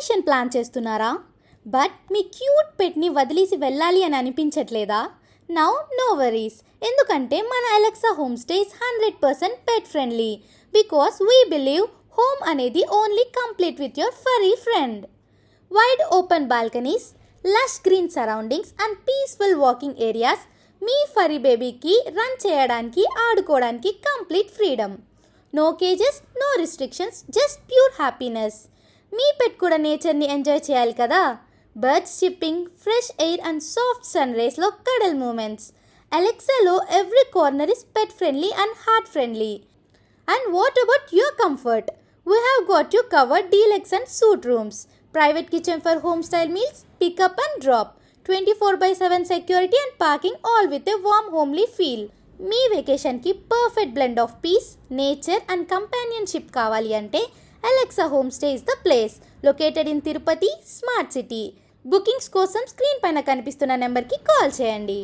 Vacation plan చేస్తున్నారా? But మీ cute పెట్ని వదిలేసి వెళ్ళాలి అని అనిపించట్లేదా? నౌ నో వరీస్, ఎందుకంటే మన Alexa home stays 100% pet friendly. Because we believe home అనేది only complete with your furry friend. Wide open balconies, lush green surroundings and peaceful walking areas మీ ఫరీ బేబీకి రన్ చేయడానికి, ఆడుకోవడానికి complete freedom. No cages, no restrictions, just pure happiness. మీ pet కూడా నేచర్ని enjoy చేయాలి కదా. Birds chirping, fresh air and soft sun రేస్లో కడల్ మూమెంట్స్. అలెక్సాలో every corner is pet friendly and heart friendly. And what about your comfort? We have got you covered deluxe and suite rooms, private kitchen for home style meals, pick up and drop, 24/7 security and parking, all with a warm homely feel. మీ వెకేషన్కి perfect blend of peace, nature and companionship కావాలి అంటే Alexa home stay is the place. Located in Tirupati, smart city. Bookings కోసం screen పైన కనిపిస్తున్న నెంబర్కి call చేయండి.